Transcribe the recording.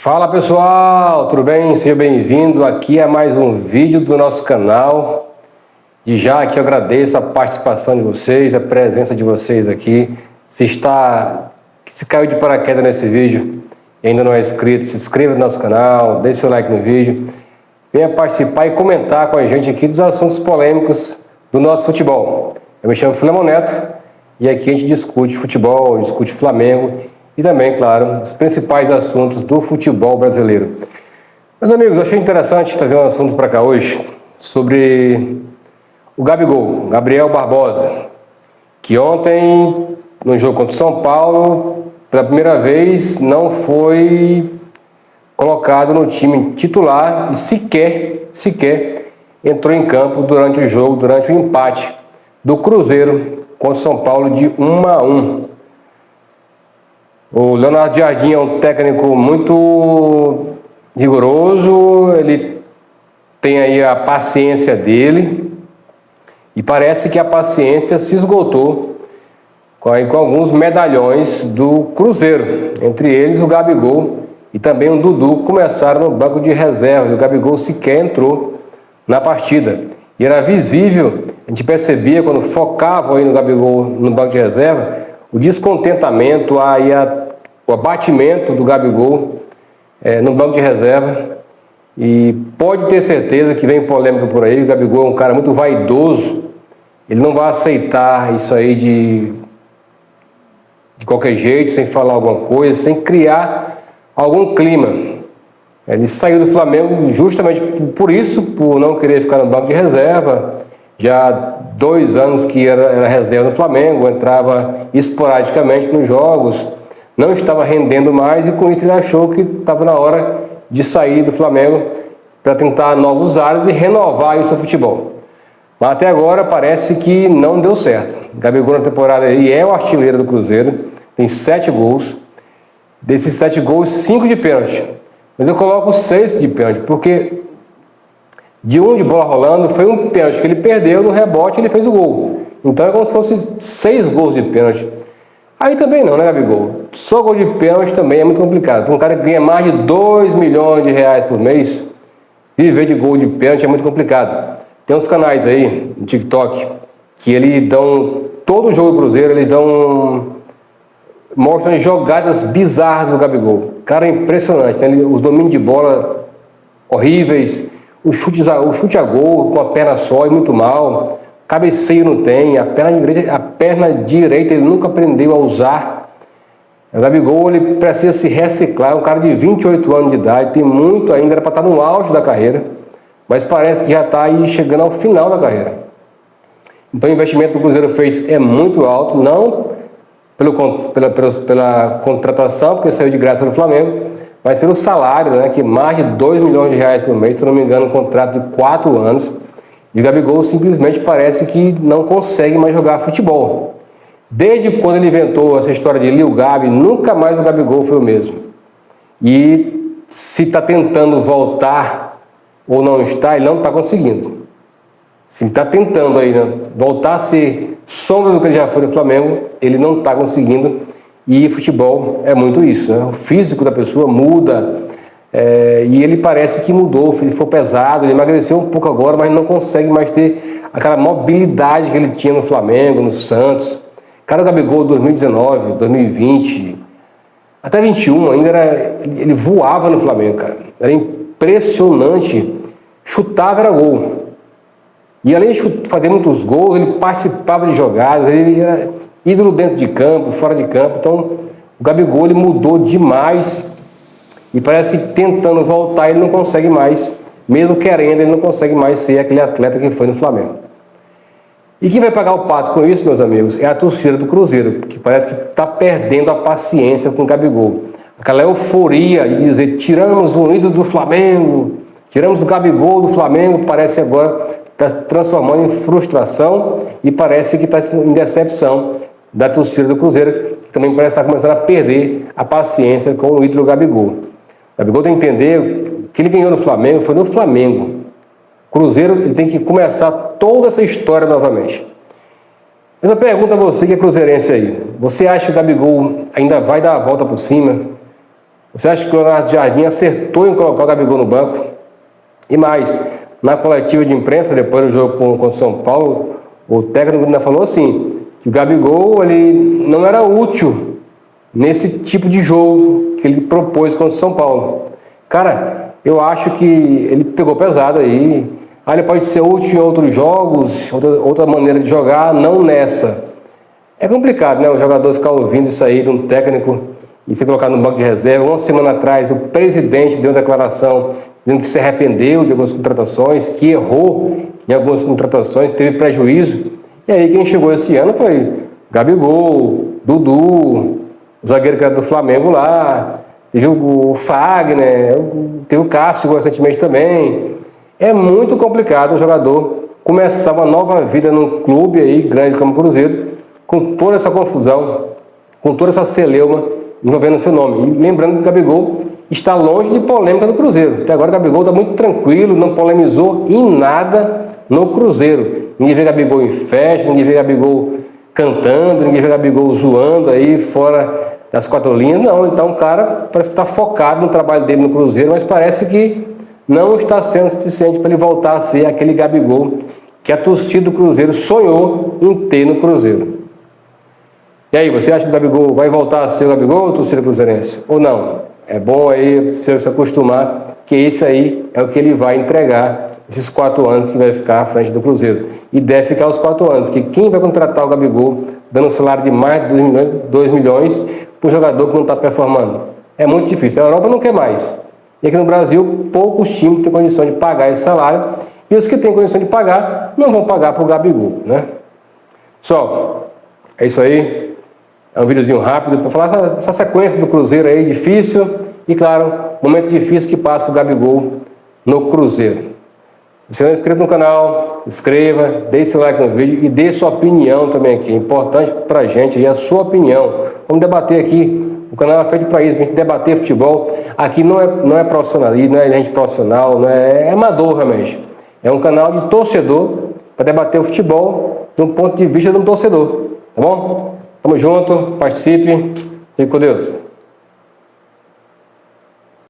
Fala pessoal, tudo bem? Seja bem-vindo aqui a mais um vídeo do nosso canal. E já aqui eu agradeço a participação de vocês, a presença de vocês aqui. Se caiu de paraquedas nesse vídeo e ainda não é inscrito, se inscreva no nosso canal, deixe seu like no vídeo. Venha participar e comentar com a gente aqui dos assuntos polêmicos do nosso futebol. Eu me chamo Filemon Neto e aqui a gente discute futebol, discute Flamengo e também, claro, os principais assuntos do futebol brasileiro. Meus amigos, eu achei interessante trazer um assunto para cá hoje sobre o Gabigol, Gabriel Barbosa, que ontem, no jogo contra o São Paulo, pela primeira vez não foi colocado no time titular e sequer entrou em campo durante o jogo, durante o empate do Cruzeiro contra o São Paulo de 1-1. O Leonardo Jardim é um técnico muito rigoroso, ele tem aí a paciência dele e parece que a paciência se esgotou com alguns medalhões do Cruzeiro, entre eles o Gabigol e também o Dudu começaram no banco de reserva e o Gabigol sequer entrou na partida. E era visível, a gente percebia quando focava aí no Gabigol no banco de reserva, o descontentamento, o abatimento do Gabigol no banco de reserva. E pode ter certeza que vem polêmica por aí. O Gabigol é um cara muito vaidoso, ele não vai aceitar isso aí de qualquer jeito, sem falar alguma coisa, sem criar algum clima. Ele saiu do Flamengo justamente por isso, por não querer ficar no banco de reserva. Já há 2 anos que era reserva no Flamengo, entrava esporadicamente nos jogos, não estava rendendo mais e com isso ele achou que estava na hora de sair do Flamengo para tentar novos ares e renovar o seu futebol. Mas até agora parece que não deu certo. Gabigol na temporada ele é o artilheiro do Cruzeiro, tem 7 gols. Desses 7 gols, 5 de pênalti. Mas eu coloco 6 de pênalti, porque de bola rolando foi um pênalti que ele perdeu, no rebote ele fez o gol. Então é como se fosse 6 gols de pênalti. Aí também não, né, Gabigol? Só gol de pênalti também é muito complicado. Para um cara que ganha mais de 2 milhões de reais por mês, viver de gol de pênalti é muito complicado. Tem uns canais aí no TikTok que eles dão, todo jogo do Cruzeiro, mostram jogadas bizarras do Gabigol. Cara, é impressionante, né? Os domínios de bola horríveis, o chute a gol com a perna só e muito mal, cabeceio não tem, a perna direita ele nunca aprendeu a usar. O Gabigol ele precisa se reciclar, é um cara de 28 anos de idade, tem muito ainda, era para estar no auge da carreira, mas parece que já está aí chegando ao final da carreira. Então o investimento que o Cruzeiro fez é muito alto, não pela contratação, porque saiu de graça no Flamengo, mas pelo salário, né, que mais de 2 milhões de reais por mês, se não me engano, um contrato de 4 anos, e o Gabigol simplesmente parece que não consegue mais jogar futebol. Desde quando ele inventou essa história de Lil Gabi, nunca mais o Gabigol foi o mesmo. E se está tentando voltar ou não está, ele não está conseguindo. Se ele está tentando aí, né, voltar a ser sombra do que ele já foi no Flamengo, ele não está conseguindo. E futebol é muito isso, né? O físico da pessoa muda, e ele parece que mudou, ele foi pesado, ele emagreceu um pouco agora, mas não consegue mais ter aquela mobilidade que ele tinha no Flamengo, no Santos. Cara, o Gabigol 2019, 2020, até 21 ainda ele voava no Flamengo, cara. Era impressionante, chutava era gol. E além de fazer muitos gols, ele participava de jogadas, ele era ídolo dentro de campo, fora de campo. Então o Gabigol ele mudou demais e parece que tentando voltar ele não consegue mais, mesmo querendo ele não consegue mais ser aquele atleta que foi no Flamengo. E quem vai pagar o pato com isso, meus amigos, é a torcida do Cruzeiro, que parece que está perdendo a paciência com o Gabigol. Aquela euforia de dizer, tiramos o ídolo do Flamengo, tiramos o Gabigol do Flamengo, parece agora está transformando em frustração e parece que está em decepção da torcida do Cruzeiro, que também parece estar começando a perder a paciência com o ídolo Gabigol. O Gabigol tem que entender que ele ganhou no Flamengo, foi no Flamengo. O Cruzeiro ele tem que começar toda essa história novamente. Eu pergunto a você que é cruzeirense aí, você acha que o Gabigol ainda vai dar a volta por cima? Você acha que o Leonardo Jardim acertou em colocar o Gabigol no banco? E mais, na coletiva de imprensa, depois do jogo contra o São Paulo, o técnico ainda falou assim, que o Gabigol ele não era útil nesse tipo de jogo que ele propôs contra o São Paulo. Cara, eu acho que ele pegou pesado aí. Ele pode ser útil em outros jogos, outra maneira de jogar, não nessa. É complicado, né? O jogador ficar ouvindo isso aí de um técnico e ser colocado no banco de reserva. Uma semana atrás, o presidente deu uma declaração dizendo que se arrependeu de algumas contratações, que errou em algumas contratações, teve prejuízo. E aí quem chegou esse ano foi Gabigol, Dudu, o zagueiro que era do Flamengo lá, teve o Fagner, teve o Cássio recentemente também. É muito complicado um jogador começar uma nova vida num clube aí grande como o Cruzeiro, com toda essa confusão, com toda essa celeuma envolvendo seu nome. E lembrando que o Gabigol está longe de polêmica no Cruzeiro. Até agora o Gabigol está muito tranquilo, não polemizou em nada no Cruzeiro. Ninguém vê Gabigol em festa, ninguém vê Gabigol cantando, ninguém vê Gabigol zoando aí fora das quatro linhas. Não, então o cara parece que está focado no trabalho dele no Cruzeiro, mas parece que não está sendo suficiente para ele voltar a ser aquele Gabigol que a torcida do Cruzeiro sonhou em ter no Cruzeiro. E aí, você acha que o Gabigol vai voltar a ser o Gabigol ou torcida cruzeirense? Ou não? É bom aí você se acostumar que esse aí é o que ele vai entregar esses 4 anos que vai ficar à frente do Cruzeiro. E deve ficar os 4 anos, porque quem vai contratar o Gabigol dando um salário de mais de 2 milhões para um jogador que não está performando? É muito difícil. A Europa não quer mais. E aqui no Brasil, poucos times têm condição de pagar esse salário. E os que têm condição de pagar, não vão pagar para o Gabigol, né? Pessoal, é isso aí. É um videozinho rápido para falar essa sequência do Cruzeiro aí, difícil. E claro, momento difícil que passa o Gabigol no Cruzeiro. Se você não é inscrito no canal, inscreva, deixe seu like no vídeo e dê sua opinião também aqui. É importante para a gente aí a sua opinião. Vamos debater aqui. O canal é feito para isso, para a gente debater futebol. Aqui não é profissionalismo, não é gente profissional, não é amador realmente. É um canal de torcedor para debater o futebol de um ponto de vista de um torcedor. Tá bom? Tamo junto, participe, fique com Deus.